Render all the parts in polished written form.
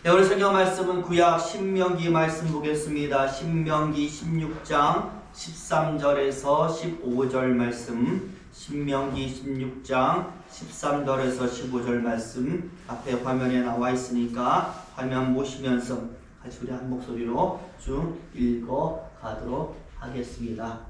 네, 오늘 성경 말씀은 구약 신명기 말씀 보겠습니다. 신명기 16장 13절에서 15절 말씀, 신명기 16장 13절에서 15절 말씀 앞에 화면에 나와 있으니까 화면 보시면서 같이 우리 한 목소리로 쭉 읽어 가도록 하겠습니다.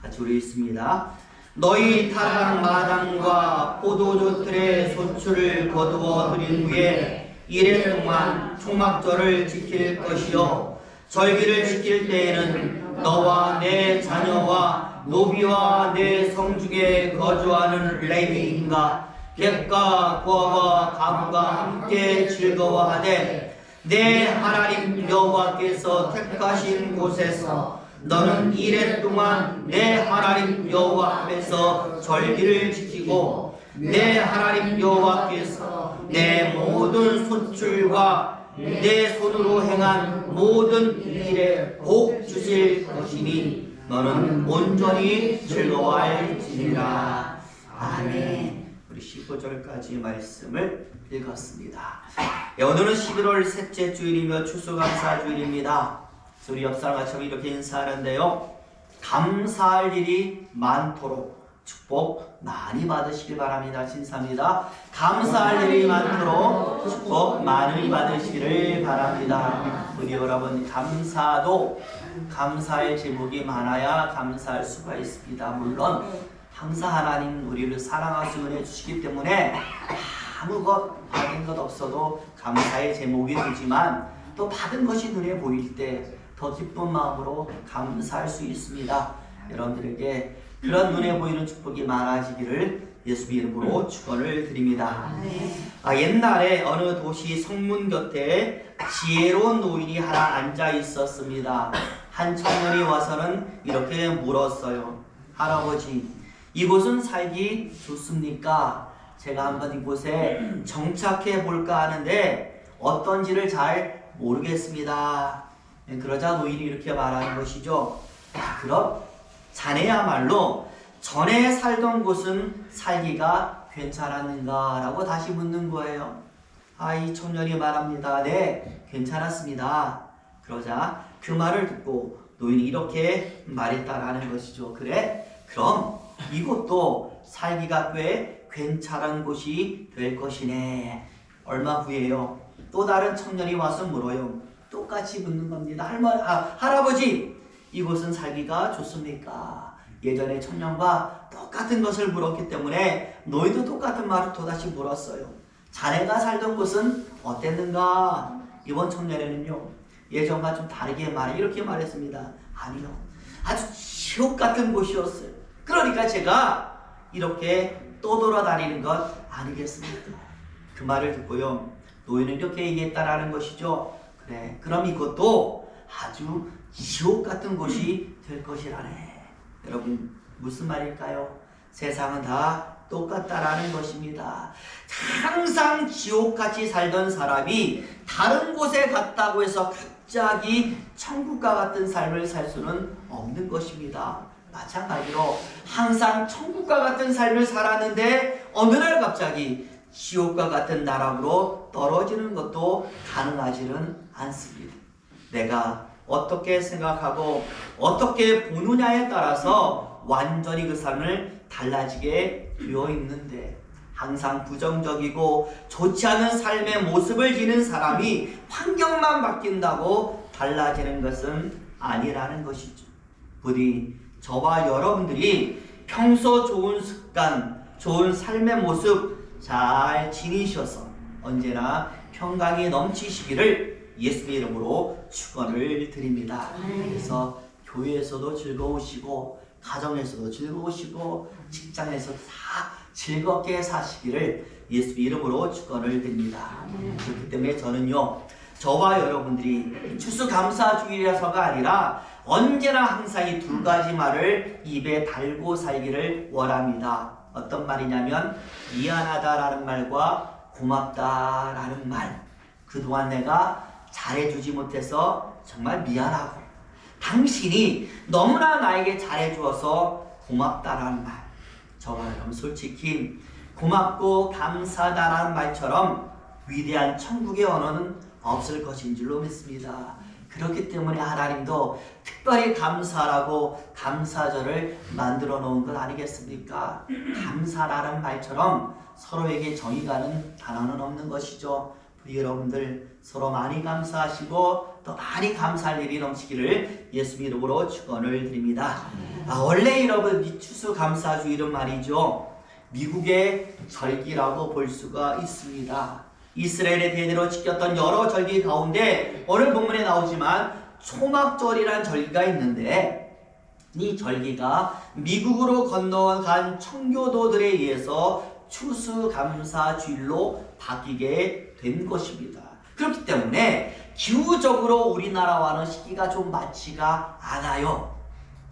같이 우리 읽습니다. 너희 타락 마당과 포도주 틀에 소출을 거두어 드린 후에 이래 동안 초막절을 지킬 것이요 절기를 지킬 때에는 너와 내 자녀와 노비와 내 성중에 거주하는 레위인과 객과 고아와 가부가 함께 즐거워하되 내 하나님 여호와께서 택하신 곳에서 너는 이래 동안 내 하나님 여호와 앞에서 절기를 지키고 내 하나님 여호와께서 내 모든 소출과 내 손으로 행한 모든 일에 복 주실 것이니 너는 온전히 즐거워할지니라. 아멘. 우리 15절까지 말씀을 읽었습니다. 오늘은 11월 셋째 주일이며 추수감사 주일입니다. 우리 옆 사람과 이렇게 인사하는데요. 감사할 일이 많도록 축복 많이 받으시길 바랍니다. 진사입니다. 감사할 일이 많도록 축복 많이 받으시기를 바랍니다. 우리 여러분, 감사도 감사의 제목이 많아야 감사할 수가 있습니다. 물론 항상 하나님 우리를 사랑하시고 은혜 주시기 때문에 아무것 받은 것 없어도 감사의 제목이 되지만 또 받은 것이 눈에 보일 때 더 기쁜 마음으로 감사할 수 있습니다. 여러분들에게 그런 눈에 보이는 축복이 많아지기를 예수 이름으로 축원을 드립니다. 옛날에 어느 도시 성문 곁에 지혜로운 노인이 하나 앉아 있었습니다. 한 청년이 와서는 이렇게 물었어요. 할아버지, 이곳은 살기 좋습니까? 제가 한번 이곳에 정착해 볼까 하는데 어떤지를 잘 모르겠습니다. 그러자 노인이 이렇게 말하는 것이죠. 그럼 자네야말로 전에 살던 곳은 살기가 괜찮았는가? 라고 다시 묻는 거예요. 이 청년이 말합니다. 네, 괜찮았습니다. 그러자 그 말을 듣고 노인이 이렇게 말했다라는 것이죠. 그래? 그럼 이곳도 살기가 꽤 괜찮은 곳이 될 것이네. 얼마 후에요. 또 다른 청년이 와서 물어요. 똑같이 묻는 겁니다. 할아버지, 이곳은 살기가 좋습니까? 예전에 청년과 똑같은 것을 물었기 때문에 노인도 똑같은 말을 또다시 물었어요. 자네가 살던 곳은 어땠는가? 이번 청년에는요, 예전과 좀 다르게 이렇게 말했습니다. 아니요, 아주 지옥 같은 곳이었어요. 그러니까 제가 이렇게 떠돌아다니는 것 아니겠습니까? 그 말을 듣고요, 노인은 이렇게 얘기했다라는 것이죠. 그래, 그럼 이것도 아주 지옥 같은 곳이 될 것이라네. 여러분, 무슨 말일까요? 세상은 다 똑같다라는 것입니다. 항상 지옥같이 살던 사람이 다른 곳에 갔다고 해서 갑자기 천국과 같은 삶을 살 수는 없는 것입니다. 마찬가지로 항상 천국과 같은 삶을 살았는데 어느 날 갑자기 지옥과 같은 나락으로 떨어지는 것도 가능하지는 않습니다. 내가 어떻게 생각하고 어떻게 보느냐에 따라서 완전히 그 삶을 달라지게 되어 있는데, 항상 부정적이고 좋지 않은 삶의 모습을 지닌 사람이 환경만 바뀐다고 달라지는 것은 아니라는 것이죠. 부디 저와 여러분들이 평소 좋은 습관, 좋은 삶의 모습 잘 지니셔서 언제나 평강이 넘치시기를 예수 이름으로 축원을 드립니다. 그래서 교회에서도 즐거우시고 가정에서도 즐거우시고 직장에서도 다 즐겁게 사시기를 예수 이름으로 축원을 드립니다. 그렇기 때문에 저는요, 저와 여러분들이 추수감사주일이라서가 아니라 언제나 항상 이 두 가지 말을 입에 달고 살기를 원합니다. 어떤 말이냐면 미안하다라는 말과 고맙다라는 말. 그동안 내가 잘해주지 못해서 정말 미안하고 당신이 너무나 나에게 잘해주어서 고맙다라는 말. 저와 여러분, 솔직히 고맙고 감사하다라는 말처럼 위대한 천국의 언어는 없을 것인 줄로 믿습니다. 그렇기 때문에 하나님도 특별히 감사라고 감사절을 만들어 놓은 것 아니겠습니까? 감사라는 말처럼 서로에게 정이 가는 단어는 없는 것이죠. 우리 여러분들 서로 많이 감사하시고 또 많이 감사할 일이 넘치기를 예수 이름으로 축원을 드립니다. 원래 여러분 이 추수감사주일은 말이죠, 미국의 절기라고 볼 수가 있습니다. 이스라엘의 대대로 지켰던 여러 절기 가운데 오늘 본문에 나오지만 초막절이라는 절기가 있는데, 이 절기가 미국으로 건너간 청교도들에 의해서 추수감사주일로 바뀌게 된 것입니다. 그렇기 때문에 기후적으로 우리나라와는 시기가 좀 맞지가 않아요.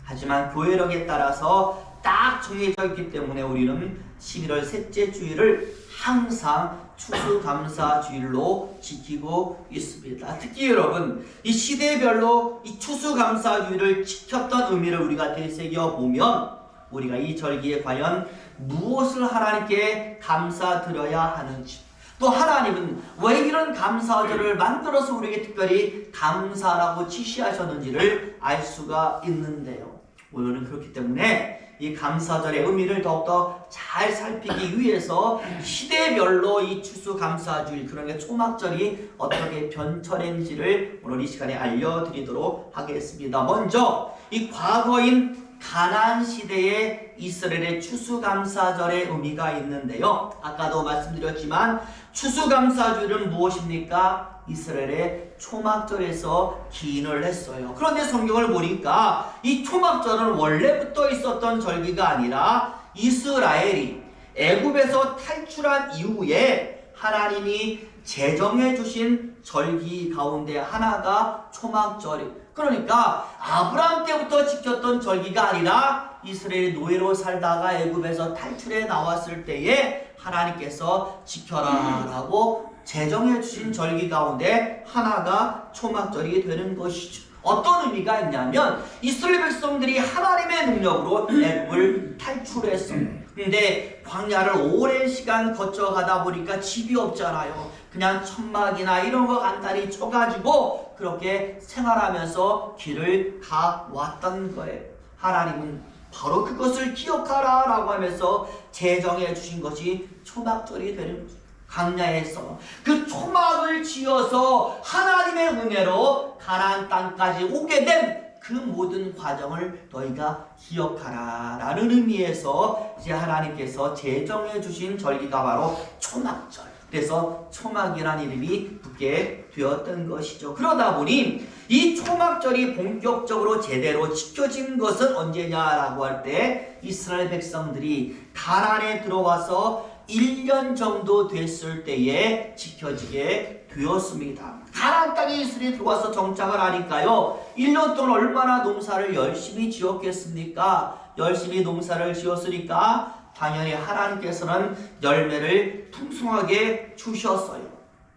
하지만 교회력에 따라서 딱 정해져 있기 때문에 우리는 11월 셋째 주일을 항상 추수감사주일로 지키고 있습니다. 특히 여러분, 이 시대별로 이 추수감사주일을 지켰던 의미를 우리가 되새겨보면 우리가 이 절기에 과연 무엇을 하나님께 감사드려야 하는지, 또 하나님은 왜 이런 감사절을 만들어서 우리에게 특별히 감사라고 지시하셨는지를 알 수가 있는데요. 오늘은 그렇기 때문에 이 감사절의 의미를 더욱더 잘 살피기 위해서 시대별로 이 추수감사주일, 그러니까 초막절이 어떻게 변천했는지를 오늘 이 시간에 알려드리도록 하겠습니다. 먼저 이 과거인 가나안 시대의 이스라엘의 추수감사절의 의미가 있는데요. 아까도 말씀드렸지만 추수감사주일은 무엇입니까? 이스라엘의 초막절에서 기인을 했어요. 그런데 성경을 보니까 이 초막절은 원래부터 있었던 절기가 아니라 이스라엘이 애굽에서 탈출한 이후에 하나님이 제정해 주신 절기 가운데 하나가 초막절이, 그러니까 아브라함 때부터 지켰던 절기가 아니라 이스라엘이 노예로 살다가 애굽에서 탈출해 나왔을 때에 하나님께서 지켜라 라고 제정해 주신 절기 가운데 하나가 초막절이 되는 것이죠. 어떤 의미가 있냐면 이스라엘 백성들이 하나님의 능력으로 애굽을 탈출했어요. 근데 광야를 오랜 시간 거쳐가다 보니까 집이 없잖아요. 그냥 천막이나 이런 거 간단히 쳐가지고 그렇게 생활하면서 길을 가왔던 거예요. 하나님은 바로 그것을 기억하라 라고 하면서 제정해 주신 것이 초막절이 되는 거죠. 광야에서 그 초막을 지어서 하나님의 은혜로 가나안 땅까지 오게 된 그 모든 과정을 너희가 기억하라 라는 의미에서 이제 하나님께서 제정해 주신 절기가 바로 초막절, 그래서 초막이라는 이름이 붙게 되었던 것이죠. 그러다 보니 이 초막절이 본격적으로 제대로 지켜진 것은 언제냐라고 할 때 이스라엘 백성들이 가나안에 들어와서 1년 정도 됐을 때에 지켜지게 되었습니다. 가나안 땅에 이스라엘이 들어와서 정착을 하니까요, 1년 동안 얼마나 농사를 열심히 지었겠습니까? 열심히 농사를 지었으니까 당연히 하나님께서는 열매를 풍성하게 주셨어요.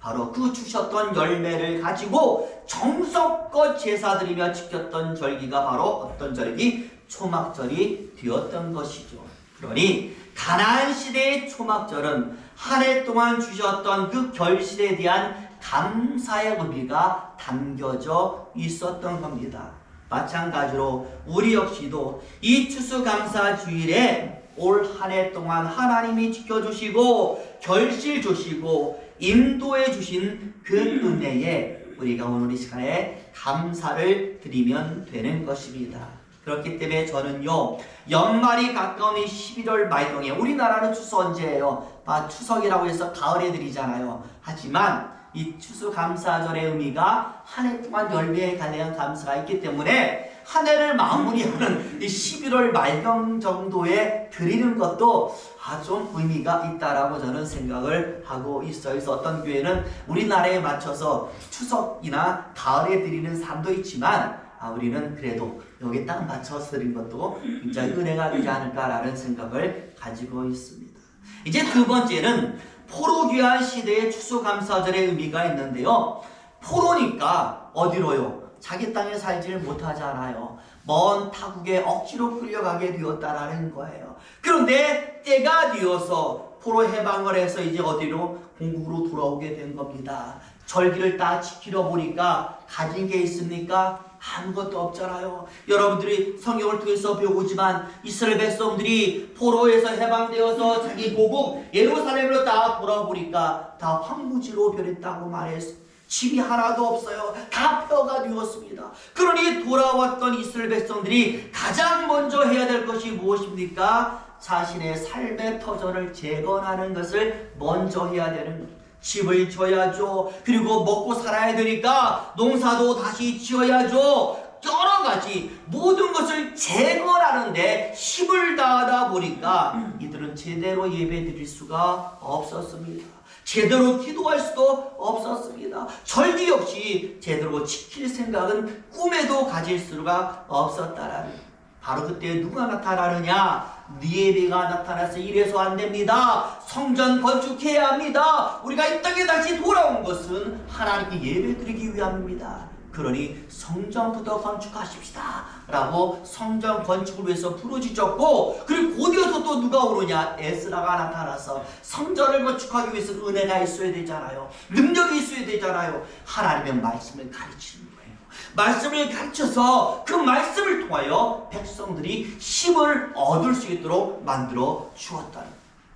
바로 그 주셨던 열매를 가지고 정성껏 제사드리며 지켰던 절기가 바로 어떤 절기? 초막절이 되었던 것이죠. 그러니 가나안 시대의 초막절은 한 해 동안 주셨던 그 결실에 대한 감사의 의미가 담겨져 있었던 겁니다. 마찬가지로 우리 역시도 이 추수감사주일에 올 한 해 동안 하나님이 지켜주시고 결실 주시고 인도해 주신 그 은혜에 우리가 오늘 이 시간에 감사를 드리면 되는 것입니다. 그렇기 때문에 저는요, 연말이 가까운 이 11월 말경에, 우리나라는 추수 언제예요? 추석이라고 해서 가을에 드리잖아요. 하지만 이 추수감사절의 의미가 한 해 동안 열매에 대한 감사가 있기 때문에 한 해를 마무리하는 이 11월 말경 정도에 드리는 것도 좀 의미가 있다라고 저는 생각을 하고 있어요. 그래서 어떤 교회는 우리나라에 맞춰서 추석이나 가을에 드리는 삶도 있지만 우리는 그래도 여기에 딱 맞춰서 드린 것도 굉장히 은혜가 되지 않을까라는 생각을 가지고 있습니다. 이제 두 번째는 포로 귀환 시대의 추수감사절의 의미가 있는데요. 포로니까 어디로요? 자기 땅에 살지를 못하잖아요. 먼 타국에 억지로 끌려가게 되었다라는 거예요. 그런데 때가 되어서 포로 해방을 해서 이제 어디로? 본국으로 돌아오게 된 겁니다. 절기를 다 지키려 보니까 가진 게 있습니까? 아무것도 없잖아요. 여러분들이 성경을 통해서 배우지만 이스라엘 백성들이 포로에서 해방되어서 자기 고국 예루살렘으로 다 돌아보니까 다 황무지로 변했다고 말했어요. 집이 하나도 없어요. 다 폐허가 되었습니다. 그러니 돌아왔던 이스라엘 백성들이 가장 먼저 해야 될 것이 무엇입니까? 자신의 삶의 터전을 재건하는 것을 먼저 해야 되는 거예요. 집을 지어야죠. 그리고 먹고 살아야 되니까 농사도 다시 지어야죠. 여러 가지 모든 것을 재건하는데 힘을 다하다 보니까 이들은 제대로 예배 드릴 수가 없었습니다. 제대로 기도할 수도 없었습니다. 절기 역시 제대로 지킬 생각은 꿈에도 가질 수가 없었다라는, 바로 그때 누가 나타나느냐? 니에미가 나타나서 이래서 안 됩니다. 성전 건축해야 합니다. 우리가 이 땅에 다시 돌아온 것은 하나님께 예배드리기 위함입니다. 그러니 성전부터 건축하십시다 라고 성전 건축을 위해서 부르짖었고, 그리고 곧이어서 또 누가 오느냐? 에스라가 나타나서 성전을 건축하기 위해서 은혜가 있어야 되잖아요. 능력이 있어야 되잖아요. 하나님의 말씀을 가르치는 거예요. 말씀을 가르쳐서 그 말씀을 통하여 백성들이 힘을 얻을 수 있도록 만들어 주었다.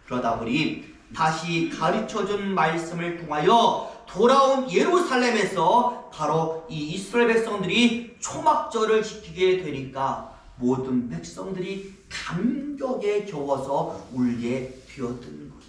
그러다 보니 다시 가르쳐준 말씀을 통하여 돌아온 예루살렘에서 바로 이 이스라엘 백성들이 초막절을 지키게 되니까 모든 백성들이 감격에 겨워서 울게 되었던 거예요.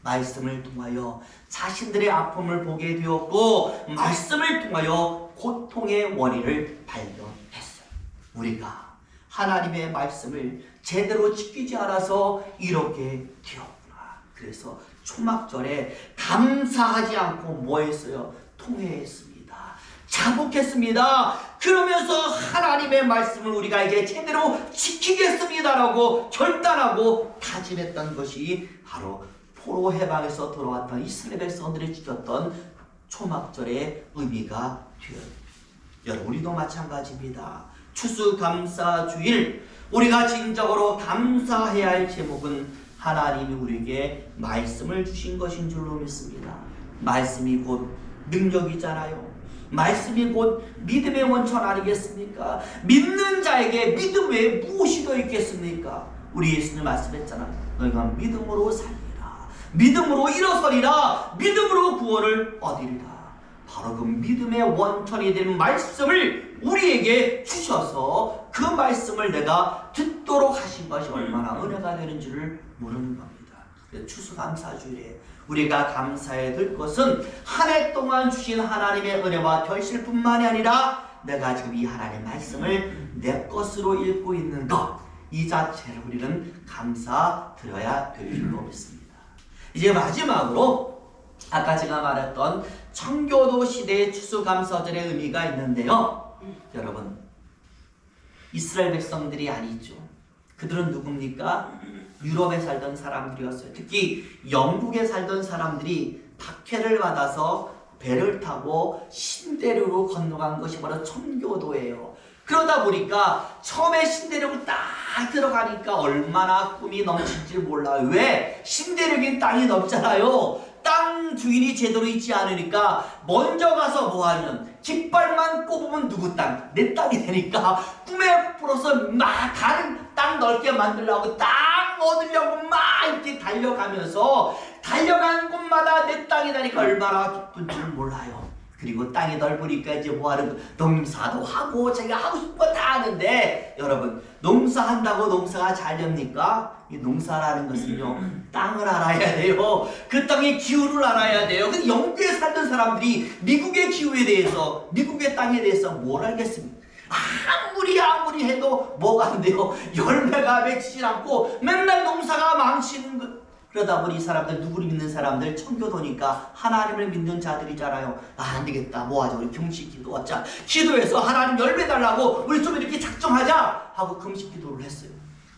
말씀을 통하여 자신들의 아픔을 보게 되었고, 말씀을 통하여 고통의 원인을 발견했어요. 우리가 하나님의 말씀을 제대로 지키지 않아서 이렇게 되었구나. 그래서 초막절에 감사하지 않고 뭐 했어요? 통회했습니다. 자복했습니다. 그러면서 하나님의 말씀을 우리가 이제 제대로 지키겠습니다라고 결단하고 다짐했던 것이 바로 포로 해방에서 돌아왔던 이스라엘 백성들이 지켰던 초막절의 의미가 되어요. 여러분, 우리도 마찬가지입니다. 추수감사주일, 우리가 진정으로 감사해야 할 제목은 하나님이 우리에게 말씀을 주신 것인 줄로 믿습니다. 말씀이 곧 능력이잖아요. 말씀이 곧 믿음의 원천 아니겠습니까? 믿는 자에게 믿음 외에 무엇이 더 있겠습니까? 우리 예수님 말씀했잖아요. 너희가 믿음으로 살리라, 믿음으로 일어서리라, 믿음으로 구원을 얻으리라. 바로 그 믿음의 원천이 된 말씀을 우리에게 주셔서 그 말씀을 내가 듣도록 하신 것이 얼마나 은혜가 되는지를 모르는 겁니다. 추수감사주일에 우리가 감사해야 될 것은 한 해 동안 주신 하나님의 은혜와 결실뿐만이 아니라 내가 지금 이 하나님의 말씀을 내 것으로 읽고 있는 것, 이 자체를 우리는 감사드려야 될 줄로 믿습니다. 이제 마지막으로 아까 제가 말했던 청교도 시대의 추수감사절의 의미가 있는데요. 여러분, 이스라엘 백성들이 아니죠. 그들은 누굽니까? 유럽에 살던 사람들이었어요. 특히 영국에 살던 사람들이 박해를 받아서 배를 타고 신대륙으로 건너간 것이 바로 청교도예요. 그러다 보니까 처음에 신대륙을 딱 들어가니까 얼마나 꿈이 넘칠지 몰라요. 왜? 신대륙인 땅이 넓잖아요. 땅 주인이 제대로 있지 않으니까 먼저 가서 뭐하면 깃발만 꼽으면 누구 땅? 내 땅이 되니까 꿈에 풀어서 막 가는 땅 넓게 만들려고 땅 얻으려고 막 이렇게 달려가면서 달려간 곳마다 내 땅이 되니까 얼마나 기쁜 줄 몰라요. 그리고 땅이 넓으니까 이제 뭐하는 거, 농사도 하고 자기가 하고 싶은 거 다 하는데, 여러분, 농사한다고 농사가 잘 됩니까? 이 농사라는 것은요, 땅을 알아야 돼요. 그 땅의 기후를 알아야 돼요. 근데 영국에 살던 사람들이 미국의 기후에 대해서, 미국의 땅에 대해서 뭘 알겠습니까? 아무리 해도 뭐가 안 돼요. 열매가 맺히질 않고 맨날 농사가 망치는 거. 그러다 보니 이 사람들, 누구를 믿는 사람들? 청교도니까 하나님을 믿는 자들이잖아요. 안 되겠다, 뭐하자, 우리 금식 기도하자. 기도해서 하나님 열매 달라고 우리 좀 이렇게 작정하자 하고 금식 기도를 했어요.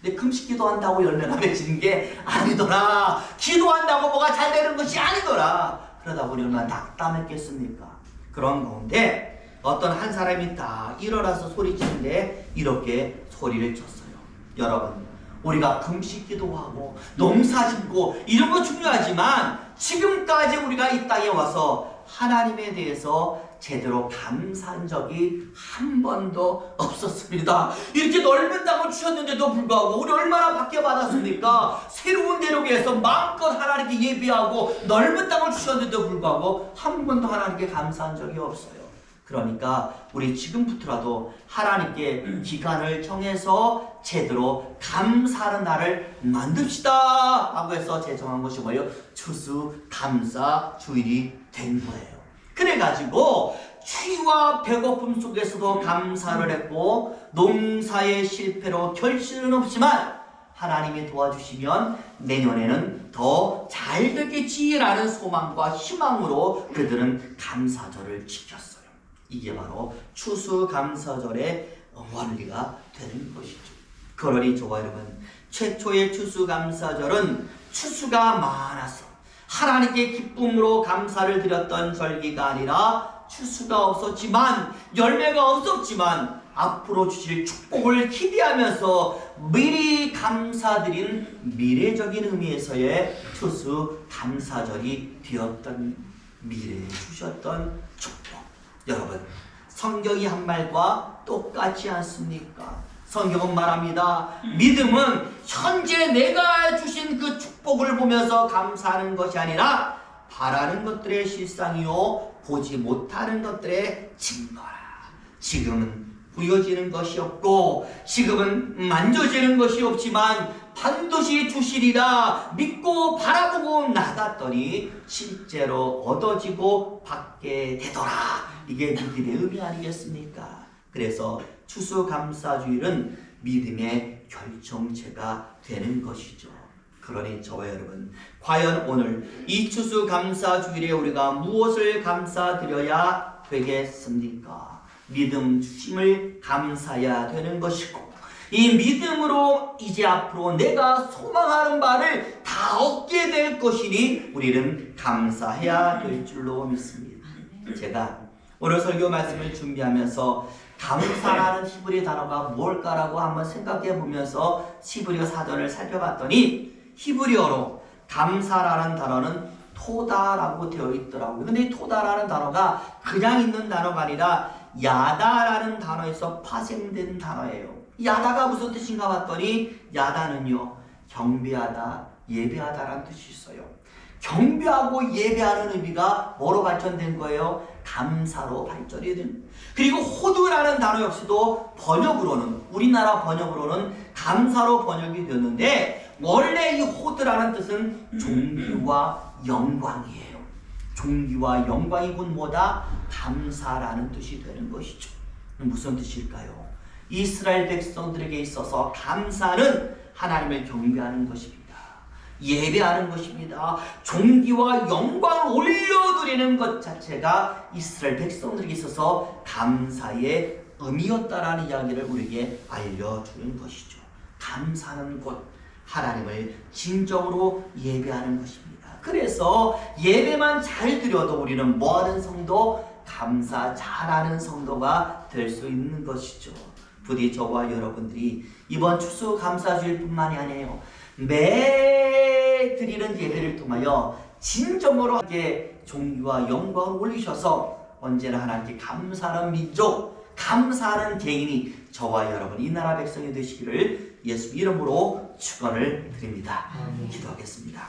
근데 금식 기도한다고 열매가 맺히는 게 아니더라. 기도한다고 뭐가 잘 되는 것이 아니더라. 그러다 보니 얼마나 낙담했겠습니까? 그런 가운데 어떤 한 사람이 딱 일어나서 소리치는데 이렇게 소리를 쳤어요. 여러분, 우리가 금식 기도하고 농사 짓고 이런 거 중요하지만 지금까지 우리가 이 땅에 와서 하나님에 대해서 제대로 감사한 적이 한 번도 없었습니다. 이렇게 넓은 땅을 주셨는데도 불구하고 우리 얼마나 받게 받았습니까? 새로운 대로에서 마음껏 하나님께 예배하고 넓은 땅을 주셨는데도 불구하고 한 번도 하나님께 감사한 적이 없어요. 그러니까 우리 지금부터라도 하나님께 기간을 정해서 제대로 감사하는 날을 만듭시다 라고 해서 제정한 것이 뭐예요? 추수감사주일이 된 거예요. 그래가지고 추위와 배고픔 속에서도 감사를 했고 농사의 실패로 결실은 없지만 하나님이 도와주시면 내년에는 더 잘 되겠지라는 소망과 희망으로 그들은 감사절을 지켰어요. 이게 바로 추수감사절의 원리가 되는 것이죠. 그러니 저와 여러분, 최초의 추수감사절은 추수가 많아서 하나님께 기쁨으로 감사를 드렸던 절기가 아니라 추수가 없었지만 열매가 없었지만 앞으로 주실 축복을 기대하면서 미리 감사드린 미래적인 의미에서의 추수감사절이 되었던 미래에 주셨던 축복. 여러분, 성경이 한 말과 똑같지 않습니까? 성경은 말합니다. 믿음은 현재 내가 주신 그 축복을 보면서 감사하는 것이 아니라 바라는 것들의 실상이요 보지 못하는 것들의 증거라. 지금은 보여지는 것이 없고 지금은 만져지는 것이 없지만 반드시 주시리라 믿고 바라보고 나갔더니 실제로 얻어지고 받게 되더라. 이게 믿음의 의미 아니겠습니까? 그래서 추수감사주일은 믿음의 결정체가 되는 것이죠. 그러니 저와 여러분, 과연 오늘 이 추수감사주일에 우리가 무엇을 감사드려야 되겠습니까? 믿음 주심을 감사해야 되는 것이고, 이 믿음으로 이제 앞으로 내가 소망하는 바를 다 얻게 될 것이니 우리는 감사해야 될 줄로 믿습니다. 제가 오늘 설교 말씀을 준비하면서 감사라는 히브리 단어가 뭘까라고 한번 생각해 보면서 히브리어 사전을 살펴봤더니 히브리어로 감사라는 단어는 토다라고 되어 있더라고요. 근데 이 토다라는 단어가 그냥 있는 단어가 아니라 야다라는 단어에서 파생된 단어예요. 야다가 무슨 뜻인가 봤더니 야다는요, 경배하다, 예배하다라는 뜻이 있어요. 경배하고 예배하는 의미가 뭐로 발전된 거예요? 감사로 발전이 된. 그리고 호두라는 단어 역시도 번역으로는, 우리나라 번역으로는 감사로 번역이 되었는데 원래 이 호두라는 뜻은 존귀와 영광이에요. 존귀와 영광이 곧 뭐다? 감사라는 뜻이 되는 것이죠. 무슨 뜻일까요? 이스라엘 백성들에게 있어서 감사는 하나님을 경배하는 것입니다. 예배하는 것입니다. 존귀와 영광을 올려드리는 것 자체가 이스라엘 백성들에게 있어서 감사의 의미였다라는 이야기를 우리에게 알려주는 것이죠. 감사는 곧 하나님을 진정으로 예배하는 것입니다. 그래서 예배만 잘 드려도 우리는 뭐하는 성도? 감사 잘하는 성도가 될 수 있는 것이죠. 부디 저와 여러분들이 이번 추수감사주일뿐만이 아니에요. 매 드리는 예배를 통하여 진정으로 하나님께 존귀와 영광을 올리셔서 언제나 하나님께 감사하는 민족, 감사하는 개인이 저와 여러분 이 나라 백성이 되시기를 예수 이름으로 축원을 드립니다. 기도하겠습니다.